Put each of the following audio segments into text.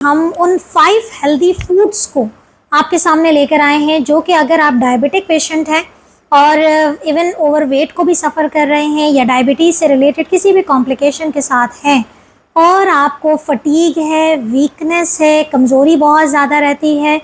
हम उन 5 healthy foods को आपके सामने लेकर आए हैं जो कि अगर आप डायबिटिक पेशेंट हैं और इवन ओवरवेट को भी सफ़र कर रहे हैं या डायबिटीज़ से रिलेटेड किसी भी कॉम्प्लिकेशन के साथ हैं और आपको फटीग है, वीकनेस है, कमज़ोरी बहुत ज़्यादा रहती है,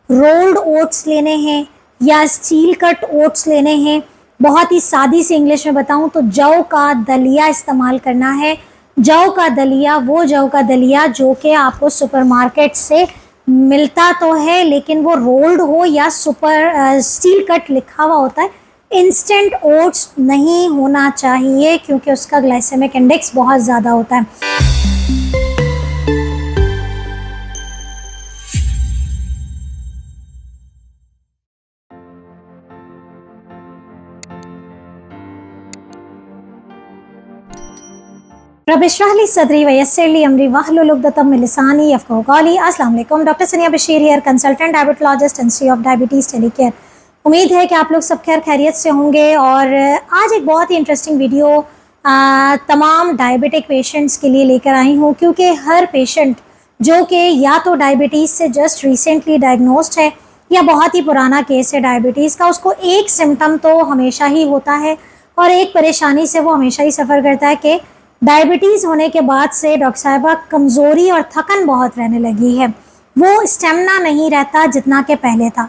रोल्ड ओट्स लेने हैं या स्टील कट ओट्स लेने हैं, बहुत ही सादी सी इंग्लिश में बताऊं तो जौ का दलिया इस्तेमाल करना है। जौ का दलिया, वो जौ का दलिया जो कि आपको सुपरमार्केट से मिलता तो है लेकिन वो रोल्ड हो या स्टील कट लिखा हुआ होता है। इंस्टेंट ओट्स नहीं होना चाहिए क्योंकि उसका ग्लाइसेमिक इंडेक्स बहुत ज़्यादा होता है। रब इश्रह ली सदरी व यस्सिर ली अमरी वहलुल उक़दतम मिन लिसानी यफ़क़हू क़ौली। अस्सलाम वालेकुम, डॉक्टर सनिया Bashir here, consultant diabetologist, institute of diabetes टेलीकेयर। उम्मीद है कि आप लोग सब खैर खैरियत से होंगे। और आज एक बहुत ही इंटरेस्टिंग वीडियो तमाम डायबिटिक पेशेंट्स के लिए लेकर आई हूँ, क्योंकि हर पेशेंट जो कि या तो डायबिटीज़ से जस्ट रिसेंटली डायग्नोस्ड है या बहुत ही पुराना केस है डायबिटीज़ का, उसको एक सिम्टम तो हमेशा ही होता है और एक परेशानी से वो हमेशा ही सफ़र करता है कि डायबिटीज़ होने के बाद से डॉक्टर साहिबा कमज़ोरी और थकन बहुत रहने लगी है, वो स्टेमिना नहीं रहता जितना कि पहले था।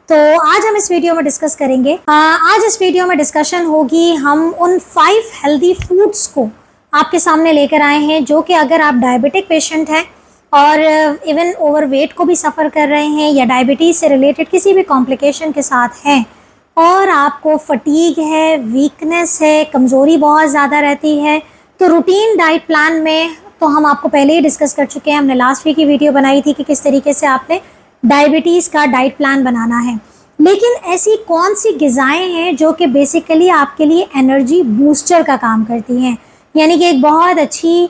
तो आज हम इस वीडियो में डिस्कस करेंगे। आज इस वीडियो में डिस्कशन होगी, हम उन 5 हेल्दी फूड्स को आपके सामने लेकर आए हैं जो कि अगर आप डायबिटिक पेशेंट हैं और इवन ओवरवेट को भी सफ़र कर रहे हैं या डायबिटीज़ से रिलेटेड किसी भी कॉम्प्लिकेशन के साथ हैं और आपको फटीग है, वीकनेस है, कमज़ोरी बहुत ज़्यादा रहती है, तो रूटीन डाइट प्लान में तो हम आपको पहले ही डिस्कस कर चुके हैं। हमने लास्ट वीक की वीडियो बनाई थी कि किस तरीके से आपने डायबिटीज़ का डाइट प्लान बनाना है। लेकिन ऐसी कौन सी ग़िज़ाएँ हैं जो कि बेसिकली आपके लिए एनर्जी बूस्टर का काम करती हैं, यानी कि एक बहुत अच्छी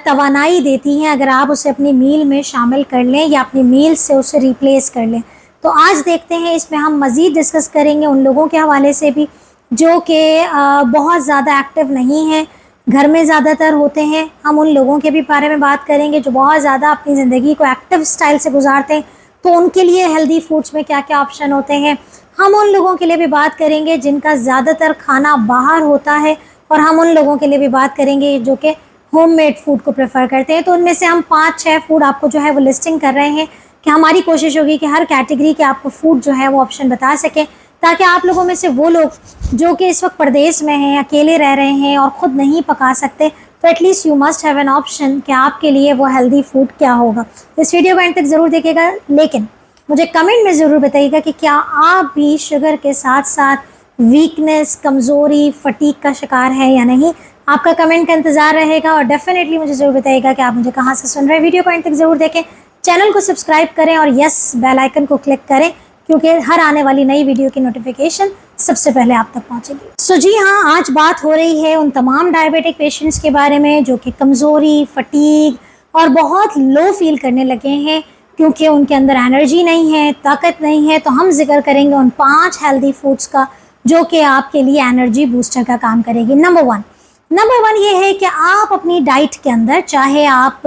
तवानाई देती हैं अगर आप उसे अपनी मील में शामिल कर लें या अपनी मील से उसे रिप्लेस कर लें। तो आज देखते हैं, इसमें हम मज़ीद डिस्कस करेंगे उन लोगों के हवाले से भी जो कि बहुत ज़्यादा एक्टिव नहीं हैं, घर में ज़्यादातर होते हैं। हम उन लोगों के भी बारे में बात करेंगे जो बहुत ज़्यादा अपनी ज़िंदगी को एक्टिव स्टाइल से गुजारते हैं, तो उनके लिए हेल्दी फूड्स में क्या क्या ऑप्शन होते हैं। हम उन लोगों के लिए भी बात करेंगे जिनका ज़्यादातर खाना बाहर होता है, और हम उन लोगों के लिए भी बात करेंगे जो कि होममेड फूड को प्रेफर करते हैं। तो उनमें से हम 5-6 फूड आपको जो है वो लिस्टिंग कर रहे हैं कि हमारी कोशिश होगी कि हर कैटेगरी के आपको फूड जो है वो ऑप्शन बता सकें, ताकि आप लोगों में से वो लोग जो कि इस वक्त परदेश में हैं, अकेले रह रहे हैं और ख़ुद नहीं पका सकते, तो at least you must have an option कि आपके लिए वो हेल्दी फूड क्या होगा। इस वीडियो को एंड तक ज़रूर देखिएगा, लेकिन मुझे कमेंट में ज़रूर बताइएगा कि क्या आप भी शुगर के साथ साथ वीकनेस, कमज़ोरी, फटीग का शिकार है या नहीं। आपका कमेंट का इंतज़ार रहेगा और डेफिनेटली मुझे ज़रूर बताइएगा कि आप मुझे कहाँ से सुन रहे हैं। वीडियो को एंड तक ज़रूर देखें, चैनल को सब्सक्राइब करें और यस बेल आइकन को क्लिक करें, क्योंकि हर आने वाली नई वीडियो की नोटिफिकेशन सबसे पहले आप तक पहुंचेगी। सो जी हाँ, आज बात हो रही है उन तमाम डायबिटिक पेशेंट्स के बारे में जो कि कमज़ोरी, फटीग और बहुत लो फील करने लगे हैं क्योंकि उनके अंदर एनर्जी नहीं है, ताकत नहीं है। तो हम जिक्र करेंगे उन 5 हेल्दी फूड्स का जो कि आपके लिए एनर्जी बूस्टर का काम करेगी। नंबर वन ये है कि आप अपनी डाइट के अंदर, चाहे आप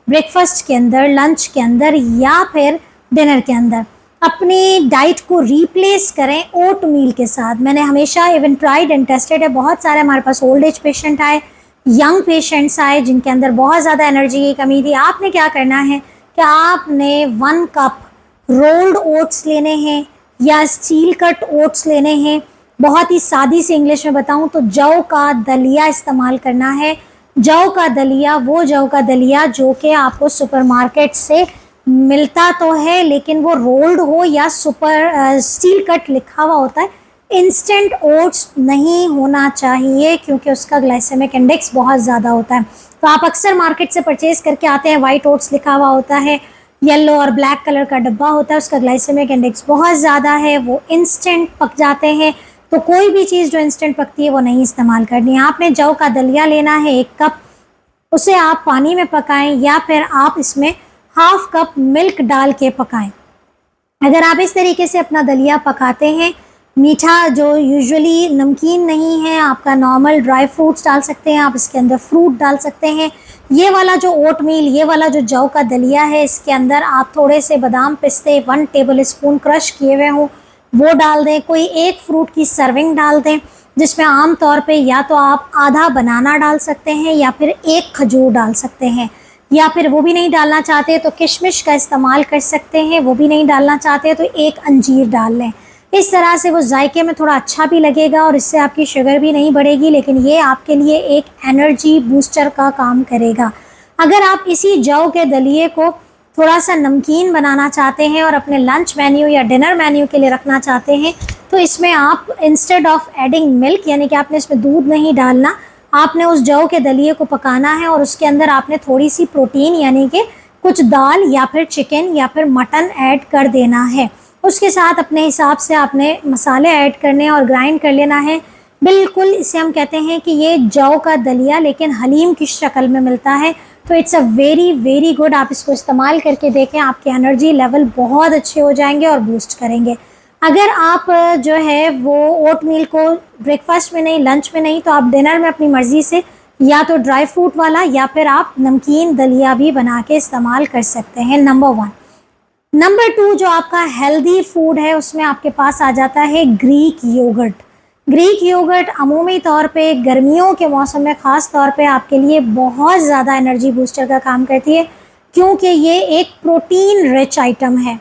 ब्रेकफास्ट के अंदर, लंच के अंदर या फिर डिनर के अंदर, अपनी डाइट को रिप्लेस करें ओट मील के साथ। मैंने हमेशा इवन ट्राइड एंड टेस्टेड है, बहुत सारे हमारे पास ओल्ड एज पेशेंट आए, यंग पेशेंट्स आए जिनके अंदर बहुत ज़्यादा एनर्जी की कमी थी। आपने क्या करना है कि आपने 1 कप रोल्ड ओट्स लेने हैं या स्टील कट ओट्स लेने हैं। बहुत ही सादी सी इंग्लिश में बताऊं तो जौ का दलिया इस्तेमाल करना है। जौ का दलिया, वो जौ का दलिया जो कि आपको सुपरमार्केट से मिलता तो है लेकिन वो रोल्ड हो या स्टील कट लिखा हुआ होता है। इंस्टेंट ओट्स नहीं होना चाहिए क्योंकि उसका ग्लाइसेमिक इंडेक्स बहुत ज़्यादा होता है। तो आप अक्सर मार्केट से परचेज़ करके आते हैं, वाइट ओट्स लिखा हुआ होता है, येलो और ब्लैक कलर का डब्बा होता है, उसका ग्लाइसेमिक इंडेक्स बहुत ज़्यादा है, वो इंस्टेंट पक जाते हैं। तो कोई भी चीज़ जो इंस्टेंट पकती है वो नहीं इस्तेमाल करनी है। आपने जौ का दलिया लेना है 1 कप, उसे आप पानी में पकाएं या फिर आप इसमें हाफ कप मिल्क डाल के पकाएं। अगर आप इस तरीके से अपना दलिया पकाते हैं मीठा जो यूजुअली नमकीन नहीं है, आपका नॉर्मल ड्राई फ्रूट्स डाल सकते हैं, आप इसके अंदर फ्रूट डाल सकते हैं। ये वाला जो ओट मील, ये वाला जो जौ का दलिया है, इसके अंदर आप थोड़े से बादाम पिस्ते 1 टेबल स्पून क्रश किए हुए हों वो डाल दें। कोई एक फ्रूट की सर्विंग डाल दें, जिसमें आम तौर पे या तो आप आधा बनाना डाल सकते हैं या फिर एक खजूर डाल सकते हैं, या फिर वो भी नहीं डालना चाहते तो किशमिश का इस्तेमाल कर सकते हैं, वो भी नहीं डालना चाहते तो एक अंजीर डाल लें। इस तरह से वो जायके में थोड़ा अच्छा भी लगेगा और इससे आपकी शुगर भी नहीं बढ़ेगी, लेकिन ये आपके लिए एक एनर्जी बूस्टर का काम करेगा। अगर आप इसी जौ के दलिए को थोड़ा सा नमकीन बनाना चाहते हैं और अपने लंच मेन्यू या डिनर मेन्यू के लिए रखना चाहते हैं, तो इसमें आप इंस्टेड ऑफ एडिंग मिल्क, यानी कि आपने इसमें दूध नहीं डालना, आपने उस जौ के दलिए को पकाना है और उसके अंदर आपने थोड़ी सी प्रोटीन यानी कि कुछ दाल या फिर चिकन या फिर मटन ऐड कर देना है। उसके साथ अपने हिसाब से आपने मसाले ऐड करने और ग्राइंड कर लेना है। बिल्कुल इसे हम कहते हैं कि ये जौ का दलिया लेकिन हलीम की शक्ल में मिलता है। तो it's a very very good, आप इसको इस्तेमाल करके देखें, आपके एनर्जी लेवल बहुत अच्छे हो जाएंगे और बूस्ट करेंगे। अगर आप जो है वो ओट मील को ब्रेकफास्ट में नहीं, लंच में नहीं, तो आप डिनर में अपनी मर्ज़ी से या तो ड्राई फ्रूट वाला या फिर आप नमकीन दलिया भी बना के इस्तेमाल कर सकते हैं। नंबर 1। नंबर 2 जो आपका हेल्दी फूड है उसमें आपके पास आ जाता है ग्रीक योगर्ट। ग्रीक योगर्ट अमूमी तौर पे गर्मियों के मौसम में ख़ास तौर पे आपके लिए बहुत ज़्यादा एनर्जी बूस्टर का काम करती है, क्योंकि ये एक प्रोटीन रिच आइटम है।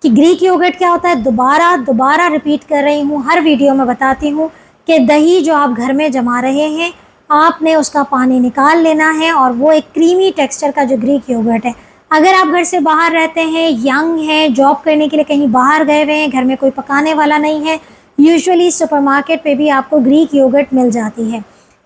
कि ग्रीक योगर्ट क्या होता है, दोबारा रिपीट कर रही हूँ, हर वीडियो में बताती हूँ कि दही जो आप घर में जमा रहे हैं, आपने उसका पानी निकाल लेना है और वो एक क्रीमी टेक्सचर का जो ग्रीक योगर्ट है। अगर आप घर से बाहर रहते हैं, यंग हैं, जॉब करने के लिए कहीं बाहर गए हुए हैं, घर में कोई पकाने वाला नहीं है, यूजुअली सुपरमार्केट पे भी आपको ग्रीक योगर्ट मिल जाती है।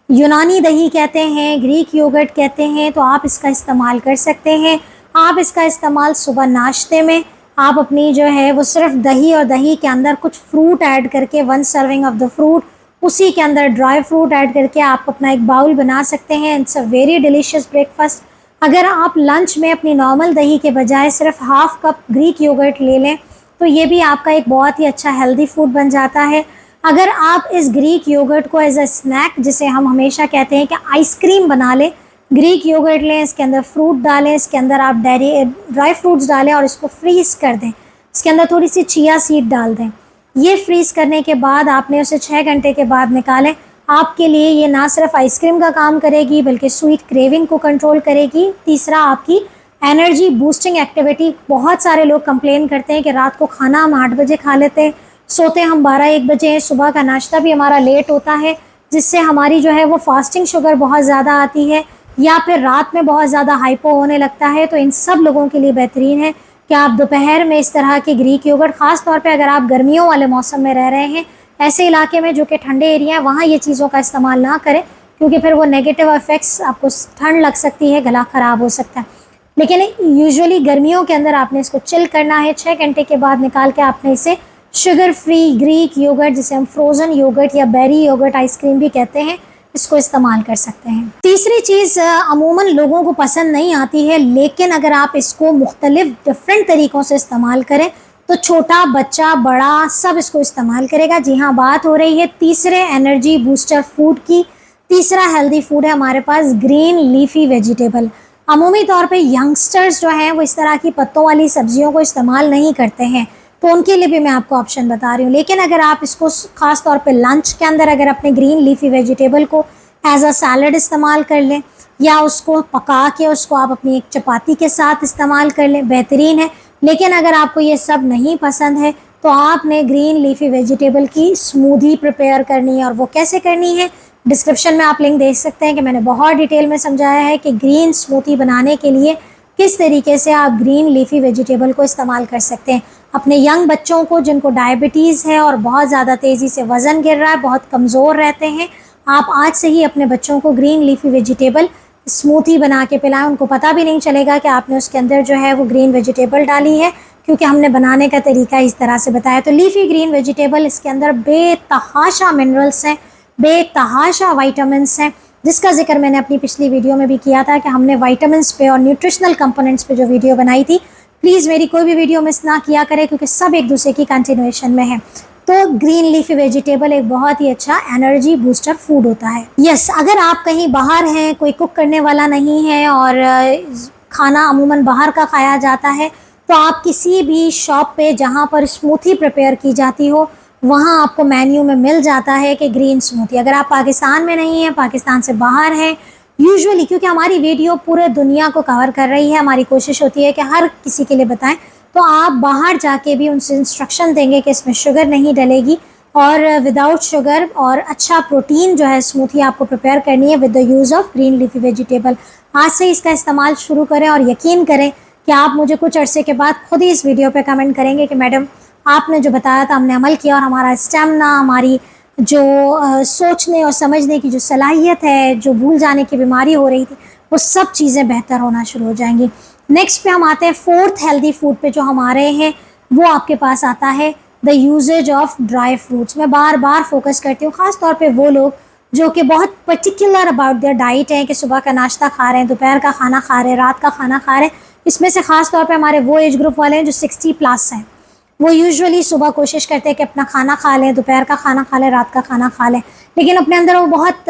यूनानी दही कहते हैं, ग्रीक योगर्ट कहते हैं, तो आप इसका इस्तेमाल कर सकते हैं। आप इसका इस्तेमाल सुबह नाश्ते में आप अपनी जो है वो सिर्फ दही और दही के अंदर कुछ फ्रूट ऐड करके 1 सर्विंग ऑफ द फ्रूट, उसी के अंदर ड्राई फ्रूट ऐड करके आप अपना एक बाउल बना सकते हैं। It's a very delicious breakfast. अगर आप लंच में अपनी नॉर्मल दही के बजाय सिर्फ हाफ कप ग्रीक योगर्ट ले लें तो ये भी आपका एक बहुत ही अच्छा हेल्दी फूड बन जाता है। अगर आप इस ग्रीक योगर्ट को एज अ स्नैक, जिसे हम हमेशा कहते हैं कि आइसक्रीम बना लें, ग्रीक योगर्ट लें, इसके अंदर फ्रूट डालें, इसके अंदर आप ड्राई फ्रूट्स डालें और इसको फ्रीज़ कर दें, इसके अंदर थोड़ी सी चिया सीड डाल दें। ये फ्रीज़ करने के बाद आपने उसे 6 घंटे के बाद निकालें। आपके लिए ये ना सिर्फ आइसक्रीम का काम करेगी बल्कि स्वीट क्रेविंग को कंट्रोल करेगी। तीसरा, आपकी एनर्जी बूस्टिंग एक्टिविटी। बहुत सारे लोग कंप्लेन करते हैं कि रात को खाना हम 8 बजे खा लेते हैं, सोते हम 12-1 बजे हैं, सुबह का नाश्ता भी हमारा लेट होता है, जिससे हमारी जो है वो फास्टिंग शुगर बहुत ज़्यादा आती है या फिर रात में बहुत ज़्यादा हाइपो होने लगता है। तो इन सब लोगों के लिए बेहतरीन है कि आप दोपहर में इस तरह की ग्रीक योगर्ट, ख़ास तौर पे अगर आप गर्मियों वाले मौसम में रह रहे हैं, ऐसे इलाके में जो कि ठंडे एरिया है, वहाँ ये चीज़ों का इस्तेमाल ना करें, क्योंकि फिर वो नेगेटिव इफ़ेक्ट्स, आपको ठंड लग सकती है, गला ख़राब हो सकता है। लेकिन यूजुअली गर्मियों के अंदर आपने इसको चिल करना है। 6 घंटे के बाद निकाल के आपने इसे शुगर फ्री ग्रीक योगर्ट, जिसे हम फ्रोज़न योगर्ट या बेरी योगर्ट आइसक्रीम भी कहते हैं, इसको इस्तेमाल कर सकते हैं। तीसरी चीज़ अमूमन लोगों को पसंद नहीं आती है, लेकिन अगर आप इसको मुख्तलिफ डिफरेंट तरीक़ों से इस्तेमाल करें तो छोटा बच्चा बड़ा सब इसको इस्तेमाल करेगा। जी हाँ, बात हो रही है तीसरे एनर्जी बूस्टर फूड की। तीसरा हेल्दी फूड है हमारे पास ग्रीन लीफी वेजिटेबल। अमूमी तौर पे यंगस्टर्स जो हैं वो इस तरह की पत्तों वाली सब्जियों को इस्तेमाल नहीं करते हैं, तो उनके लिए भी मैं आपको ऑप्शन बता रही हूँ। लेकिन अगर आप इसको ख़ास तौर पे लंच के अंदर अगर अपने ग्रीन लीफी वेजिटेबल को एज अ सैलड इस्तेमाल कर लें या उसको पका के उसको आप अपनी एक चपाती के साथ इस्तेमाल कर लें, बेहतरीन है। लेकिन अगर आपको ये सब नहीं पसंद है तो आपने ग्रीन लीफी वेजिटेबल की स्मूदी प्रिपेयर करनी है। और वो कैसे करनी है, डिस्क्रिप्शन में आप लिंक देख सकते हैं कि मैंने बहुत डिटेल में समझाया है कि ग्रीन स्मूदी बनाने के लिए किस तरीके से आप ग्रीन लीफी वेजिटेबल को इस्तेमाल कर सकते हैं। अपने यंग बच्चों को जिनको डायबिटीज़ है और बहुत ज़्यादा तेज़ी से वज़न गिर रहा है, बहुत कमज़ोर रहते हैं, आप आज से ही अपने बच्चों को ग्रीन लीफी वेजिटेबल स्मूदी बना के पिलाएं। उनको पता भी नहीं चलेगा कि आपने उसके अंदर जो है वो ग्रीन वेजिटेबल डाली है, क्योंकि हमने बनाने का तरीका इस तरह से बताया। तो लीफी ग्रीन वेजिटेबल, इसके अंदर बेतहाशा मिनरल्स हैं, बेतहाशा वाइटामिन्स हैं, जिसका जिक्र मैंने अपनी पिछली वीडियो में भी किया था कि हमने वाइटामिन्स पे और न्यूट्रिशनल कंपोनेंट्स पे जो वीडियो बनाई थी। प्लीज़ मेरी कोई भी वीडियो मिस ना किया करें, क्योंकि सब एक दूसरे की कंटिन्यूएशन में है। तो ग्रीन लीफी वेजिटेबल एक बहुत ही अच्छा एनर्जी बूस्टर फूड होता है। यस, अगर आप कहीं बाहर हैं, कोई कुक करने वाला नहीं है और खाना अमूमन बाहर का खाया जाता है, तो आप किसी भी शॉप पे जहाँ पर स्मूथी प्रिपेयर की जाती हो वहाँ आपको मेन्यू में मिल जाता है कि ग्रीन स्मूथी। अगर आप पाकिस्तान में नहीं हैं, पाकिस्तान से बाहर हैं, यूजुअली क्योंकि हमारी वीडियो पूरे दुनिया को कवर कर रही है, हमारी कोशिश होती है कि हर किसी के लिए बताएं, तो आप बाहर जाके भी उनसे इंस्ट्रक्शन देंगे कि इसमें शुगर नहीं डलेगी और विदाउट शुगर और अच्छा प्रोटीन जो है स्मूथी आपको प्रिपेयर करनी है with the use of green leafy vegetable. आज से इसका इस्तेमाल शुरू करें और यकीन करें कि आप मुझे कुछ अरसे के बाद खुद ही इस वीडियो पे कमेंट करेंगे कि मैडम आपने जो बताया था हमने अमल किया और हमारा स्टेमिना, हमारी जो सोचने और समझने की जो सलाहियत है, जो भूल जाने की बीमारी हो रही थी, वो सब चीज़ें बेहतर होना शुरू हो जाएंगी। नेक्स्ट पे हम आते हैं फोर्थ हेल्दी फूड पे जो हमारे हैं, वो आपके पास आता है the usages of dry fruits. मैं बार बार फोकस करती हूँ, ख़ास तौर पे वो लोग जो कि बहुत पर्टिकुलर अबाउट देयर डाइट हैं कि सुबह का नाश्ता खा रहे हैं, दोपहर का खाना खा रहे हैं, रात का खाना खा रहे हैं। इसमें से ख़ास तौर पे हमारे वो एज ग्रुप वाले हैं जो 60+ हैं। वो यूजुअली सुबह कोशिश करते हैं कि अपना खाना खा लें, दोपहर का खाना खा लें, रात का खाना खा लें, लेकिन अपने अंदर वो बहुत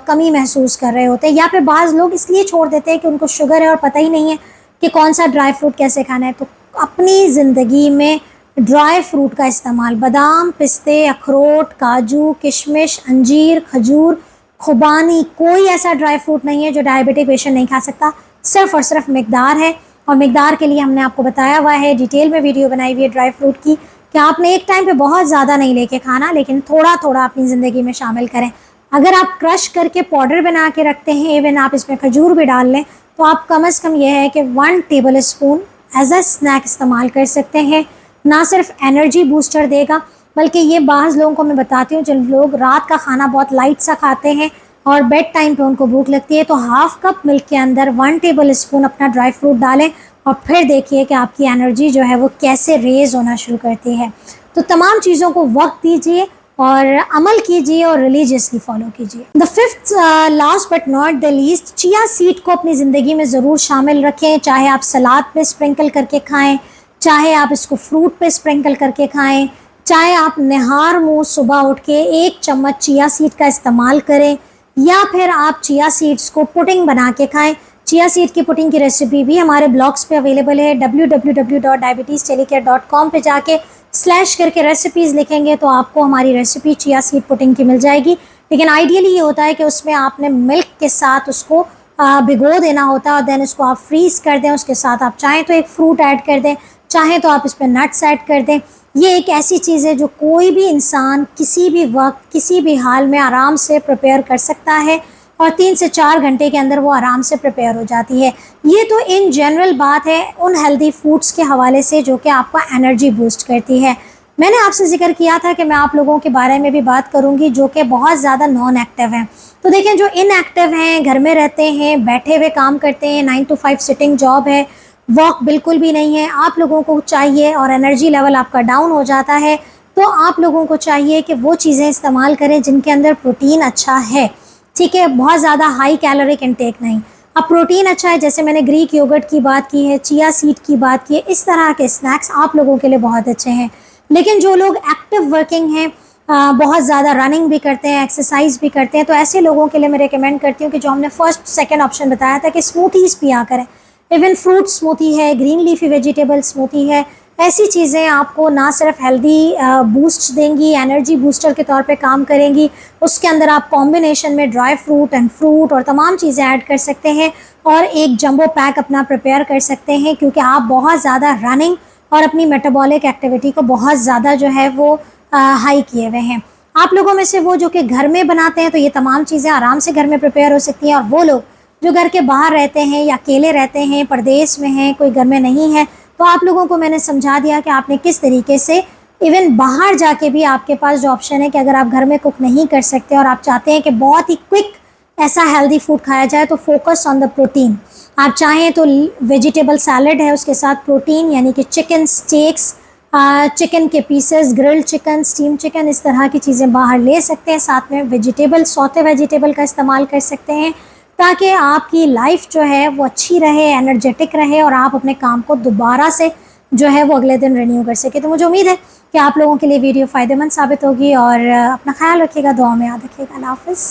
कमी महसूस कर रहे होते हैं। या फिर बाज़ लोग इसलिए छोड़ देते हैं कि उनको शुगर है और पता ही नहीं है कि कौन सा ड्राई फ्रूट कैसे खाना है। तो अपनी ज़िंदगी में ड्राई फ्रूट का इस्तेमाल, बादाम, पिस्ते, अखरोट, काजू, किशमिश, अंजीर, खजूर, खुबानी, कोई ऐसा ड्राई फ्रूट नहीं है जो डायबिटिक पेशेंट नहीं खा सकता। सिर्फ़ और सिर्फ मकदार है, और मकदार के लिए हमने आपको बताया हुआ है, डिटेल में वीडियो बनाई हुई है ड्राई फ्रूट की, कि आपने एक टाइम पे बहुत ज़्यादा नहीं लेके खाना, लेकिन थोड़ा थोड़ा अपनी ज़िंदगी में शामिल करें। अगर आप क्रश करके पाउडर बना के रखते हैं, इवन आप इसमें खजूर भी डाल लें, तो आप कम से कम यह है कि 1 tablespoon as a snack इस्तेमाल कर सकते हैं। ना सिर्फ एनर्जी बूस्टर देगा, बल्कि ये बाज़ लोगों को मैं बताती हूँ, जो लोग रात का खाना बहुत लाइट सा खाते हैं और बेड टाइम पे उनको भूख लगती है, तो हाफ कप मिल्क के अंदर 1 टेबल स्पून अपना ड्राई फ्रूट डालें और फिर देखिए कि आपकी एनर्जी जो है वो कैसे रेज होना शुरू करती है। तो तमाम चीज़ों को वक्त दीजिए और अमल कीजिए और रिलीजियसली फॉलो कीजिए। The fifth last but not the least, chia seed को अपनी ज़िंदगी में ज़रूर शामिल रखें। चाहे आप सलाद पे स्प्रिंकल करके खाएं, चाहे आप इसको फ्रूट पे स्प्रिंकल करके खाएं, चाहे आप निहार मुँह सुबह उठ के 1 चम्मच चिया सीड का इस्तेमाल करें, या फिर आप चिया सीड्स को पुडिंग बना के खाएं। चिया सीड की पुडिंग की रेसिपी भी हमारे ब्लॉग्स पे अवेलेबल है। www.diabetestelecare.com पे जाके स्लैश करके रेसिपीज़ लिखेंगे तो आपको हमारी रेसिपी चिया सीड पुडिंग की मिल जाएगी। लेकिन आइडियली ये होता है कि उसमें आपने मिल्क के साथ उसको भिगो देना होता है और देन उसको आप फ्रीज़ कर दें। उसके साथ आप चाहें तो एक फ्रूट ऐड कर दें, चाहें तो आप इस पर नट्स ऐड कर दें। ये एक ऐसी चीज़ है जो कोई भी इंसान किसी भी वक्त किसी भी हाल में आराम से प्रिपेयर कर सकता है और 3 से 4 घंटे के अंदर वो आराम से प्रिपेयर हो जाती है। ये तो इन जनरल बात है उन हेल्दी फूड्स के हवाले से जो कि आपका एनर्जी बूस्ट करती है। मैंने आपसे जिक्र किया था कि मैं आप लोगों के बारे में भी बात करूंगी जो कि बहुत ज़्यादा नॉन एक्टिव हैं। तो देखें, जो इनएक्टिव हैं, घर में रहते हैं, बैठे हुए काम करते हैं, 9 to 5 सिटिंग जॉब है, वॉक बिल्कुल भी नहीं है, आप लोगों को चाहिए और एनर्जी लेवल आपका डाउन हो जाता है, तो आप लोगों को चाहिए कि वो चीज़ें इस्तेमाल करें जिनके अंदर प्रोटीन अच्छा है। ठीक है, बहुत ज़्यादा हाई कैलोरिक इंटेक नहीं। अब प्रोटीन अच्छा है, जैसे मैंने ग्रीक योगर्ट की बात की है, चिया सीड की बात की है, इस तरह के स्नैक्स आप लोगों के लिए बहुत अच्छे हैं। लेकिन जो लोग एक्टिव वर्किंग हैं, बहुत ज़्यादा रनिंग भी करते हैं, एक्सरसाइज भी करते हैं, तो ऐसे लोगों के लिए मैं रिकमेंड करती हूँ कि जो हमने फर्स्ट सेकेंड ऑप्शन बताया था कि स्मूथीज़ पिया करें। इवन फ्रूट स्मूथी है, ग्रीन लीफी वेजिटेबल स्मूथी है, ऐसी चीज़ें आपको ना सिर्फ हेल्दी बूस्ट देंगी, एनर्जी बूस्टर के तौर पे काम करेंगी, उसके अंदर आप कॉम्बिनेशन में ड्राई फ्रूट एंड फ्रूट और तमाम चीज़ें ऐड कर सकते हैं और एक जंबो पैक अपना प्रिपेयर कर सकते हैं, क्योंकि आप बहुत ज़्यादा रनिंग और अपनी मेटाबॉलिक एक्टिविटी को बहुत ज़्यादा जो है वो हाई किए हुए हैं। आप लोगों में से वो जो कि घर में बनाते हैं, तो ये तमाम चीज़ें आराम से घर में प्रिपेयर हो सकती हैं, और वो लोग जो घर के बाहर रहते हैं या अकेले रहते हैं, परदेश में हैं, कोई घर में नहीं है, तो आप लोगों को मैंने समझा दिया कि आपने किस तरीके से इवन बाहर जाके भी आपके पास जो ऑप्शन है कि अगर आप घर में कुक नहीं कर सकते और आप चाहते हैं कि बहुत ही क्विक ऐसा हेल्दी फूड खाया जाए, तो फोकस ऑन द प्रोटीन। आप चाहें तो वेजिटेबल सैलड है, उसके साथ प्रोटीन यानी कि चिकन स्टेक्स, चिकन के pieces, grilled chicken, steam chicken, इस तरह की चीज़ें बाहर ले सकते हैं। साथ में वेजिटेबल, सौते वेजिटेबल का इस्तेमाल कर सकते हैं, ताकि आपकी लाइफ जो है वो अच्छी रहे, एनर्जेटिक रहे और आप अपने काम को दोबारा से जो है वो अगले दिन रिन्यू कर सके। तो मुझे उम्मीद है कि आप लोगों के लिए वीडियो फ़ायदेमंद साबित होगी और अपना ख्याल रखिएगा, दुआ में याद रखिएगा। अल्लाह हाफ़िज़।